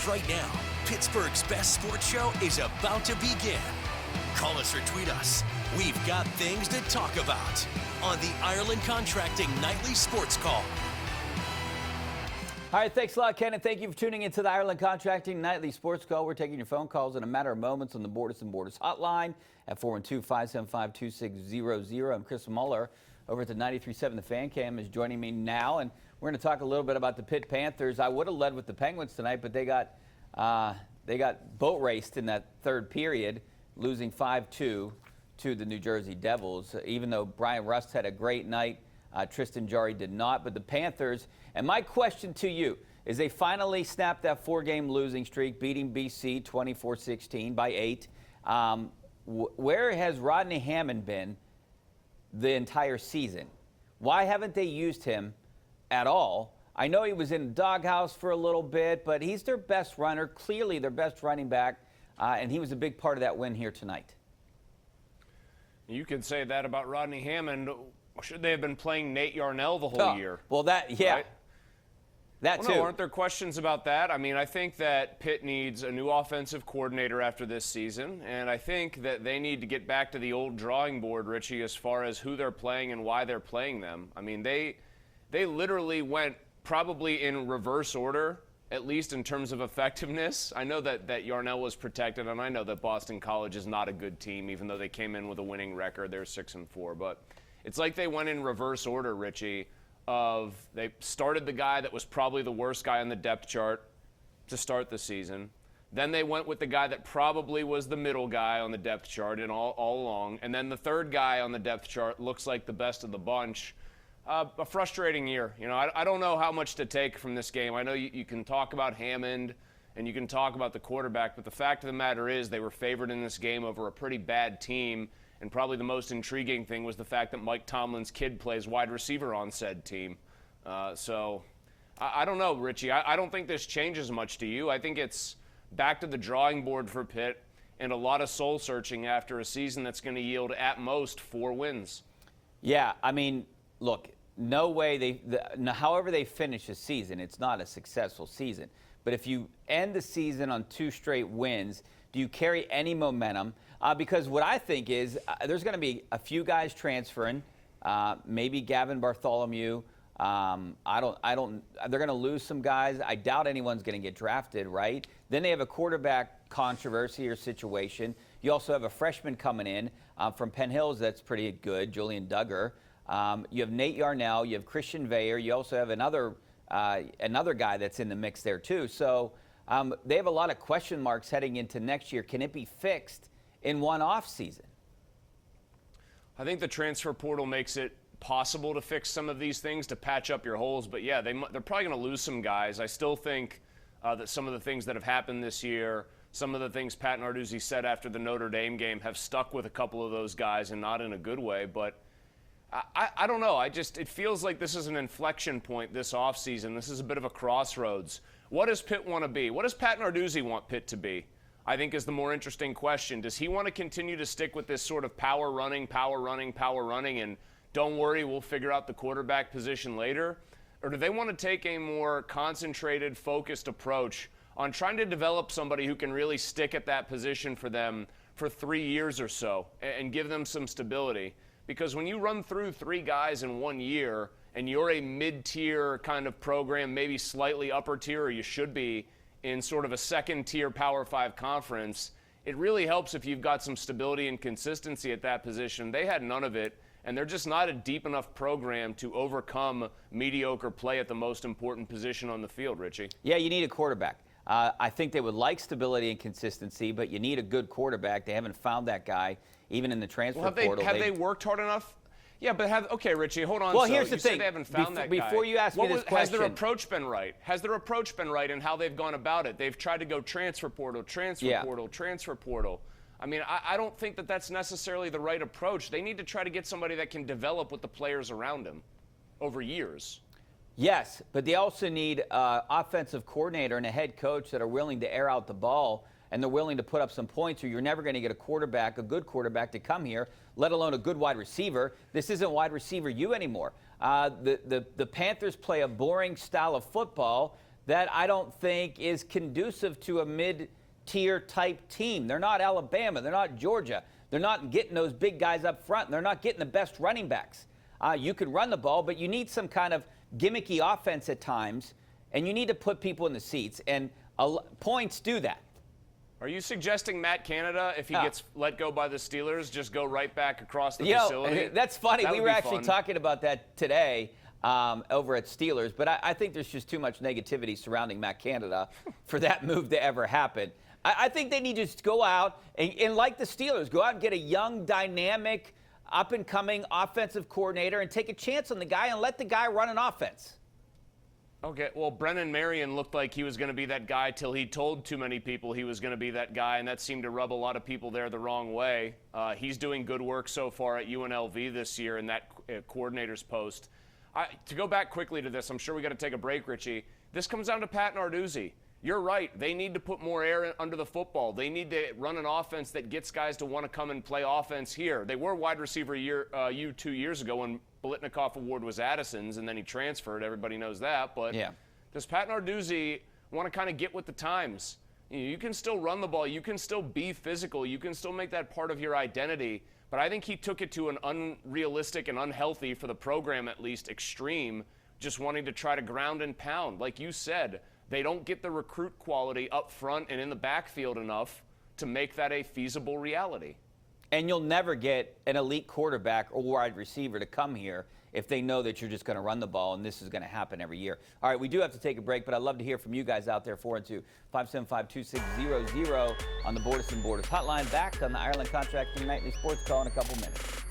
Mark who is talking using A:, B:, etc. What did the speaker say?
A: Right now, Pittsburgh's best sports show is about to begin. Call us or tweet us. We've got things to talk about on the Ireland Contracting Nightly Sports Call.
B: All right, thanks a lot, Ken, and thank you for tuning into the Ireland Contracting Nightly Sports Call. We're taking your phone calls in a matter of moments on the Borders and Borders hotline at 412-575-2600. I'm Chris Mueller over at the 93.7 The Fan Cam is joining me now, and we're going to talk a little bit about the Pitt Panthers. I would have led with the Penguins tonight, but they got boat raced in that third period, losing 5-2 to the New Jersey Devils. Even though Brian Rust had a great night, Tristan Jarry did not. But the Panthers, and my question to you is, they finally snapped that four-game losing streak, beating BC 24-16 by 8. Where has Rodney Hammond been the entire season? Why haven't they used him at all? I know he was in the doghouse for a little bit, but he's their best runner, clearly their best running back, and he was a big part of that win here tonight.
C: You could say that about Rodney Hammond. Should they have been playing Nate Yarnell the whole year?
B: Well, that
C: right?
B: That too.
C: No, aren't there questions about that? I mean, I think that Pitt needs a new offensive coordinator after this season, and I think that they need to get back to the old drawing board, Richie, as far as who they're playing and why they're playing them. I mean, they literally went probably in reverse order, at least in terms of effectiveness. I know that Yarnell was protected, and I know that Boston College is not a good team, even though they came in with a winning record. They're 6-4, but it's like they went in reverse order, Richie, of they started the guy that was probably the worst guy on the depth chart to start the season. Then they went with the guy that probably was the middle guy on the depth chart and all along. And then the third guy on the depth chart looks like the best of the bunch. A frustrating year. You know, I don't know how much to take from this game. I know you can talk about Hammond and you can talk about the quarterback, but the fact of the matter is they were favored in this game over a pretty bad team. And probably the most intriguing thing was the fact that Mike Tomlin's kid plays wide receiver on said team. So I don't know, Richie. I don't think this changes much to you. I think it's back to the drawing board for Pitt and a lot of soul searching after a season that's going to yield at most 4 wins.
B: Yeah, I mean, look, no way however they finish the season, it's not a successful season. But if you end the season on 2 straight wins, do you carry any momentum? Because what I think is there's going to be a few guys transferring, maybe Gavin Bartholomew. They're going to lose some guys. I doubt anyone's going to get drafted, right? Then they have a quarterback controversy or situation. You also have a freshman coming in from Penn Hills that's pretty good, Julian Duggar. You have Nate Yarnell. You have Christian Veyer. You also have another guy that's in the mix there too. So they have a lot of question marks heading into next year. Can it be fixed in one off season?
C: I think the transfer portal makes it possible to fix some of these things, to patch up your holes. But yeah, they're probably going to lose some guys. I still think that some of the things that have happened this year, some of the things Pat Narduzzi said after the Notre Dame game have stuck with a couple of those guys, and not in a good way. But I don't know. It feels like this is an inflection point this offseason. This is a bit of a crossroads. What does Pitt want to be? What does Pat Narduzzi want Pitt to be? I think is the more interesting question. Does he want to continue to stick with this sort of power running, and don't worry, we'll figure out the quarterback position later? Or do they want to take a more concentrated, focused approach on trying to develop somebody who can really stick at that position for them for 3 years or so and give them some stability? Because when you run through 3 guys in 1 year and you're a mid-tier kind of program, maybe slightly upper tier, or you should be, in sort of a second-tier Power 5 conference, it really helps if you've got some stability and consistency at that position. They had none of it, and they're just not a deep enough program to overcome mediocre play at the most important position on the field, Richie.
B: Yeah, you need a quarterback. I think they would like stability and consistency, but you need a good quarterback. They haven't found that guy, even in the transfer portal.
C: Have they worked hard enough? Yeah, but okay, Richie, hold on.
B: Well, here's the thing.
C: They haven't found that guy.
B: Before you ask me this question,
C: has their approach been right? Has their approach been right in how they've gone about it? They've tried to go transfer portal. I mean, I don't think that that's necessarily the right approach. They need to try to get somebody that can develop with the players around him over years.
B: Yes, but they also need an offensive coordinator and a head coach that are willing to air out the ball and they're willing to put up some points, or you're never going to get a good quarterback to come here, let alone a good wide receiver. This isn't wide receiver U anymore. The Panthers play a boring style of football that I don't think is conducive to a mid-tier type team. They're not Alabama. They're not Georgia. They're not getting those big guys up front. They're not getting the best running backs. You could run the ball, but you need some kind of gimmicky offense at times, and you need to put people in the seats, and points do that.
C: Are you suggesting Matt Canada, if he gets let go by the Steelers, just go right back across the facility?
B: That's funny.
C: That
B: we were actually talking about that today over at Steelers, but I think there's just too much negativity surrounding Matt Canada for that move to ever happen. I think they need to just go out and like the Steelers, go out and get a young, dynamic, up-and-coming offensive coordinator and take a chance on the guy and let the guy run an offense.
C: Okay, well, Brennan Marion looked like he was going to be that guy till he told too many people he was going to be that guy, and that seemed to rub a lot of people there the wrong way. He's doing good work so far at UNLV this year in that coordinator's post. To go back quickly to this, I'm sure we got to take a break, Richie. This comes down to Pat Narduzzi. You're right. They need to put more air under the football. They need to run an offense that gets guys to want to come and play offense here. They were wide receiver U 2 years ago when Biletnikoff Award was Addison's, and then he transferred. Everybody knows that. But does Pat Narduzzi want to kind of get with the times? You can still run the ball. You can still be physical. You can still make that part of your identity. But I think he took it to an unrealistic and unhealthy, for the program at least, extreme, just wanting to try to ground and pound. Like you said, they don't get the recruit quality up front and in the backfield enough to make that a feasible reality.
B: And you'll never get an elite quarterback or wide receiver to come here if they know that you're just going to run the ball, and this is going to happen every year. All right, we do have to take a break, but I'd love to hear from you guys out there, 412-575-2600 on the Borders and Borders hotline. Back on the Ireland Contracting Nightly Sports Call in a couple minutes.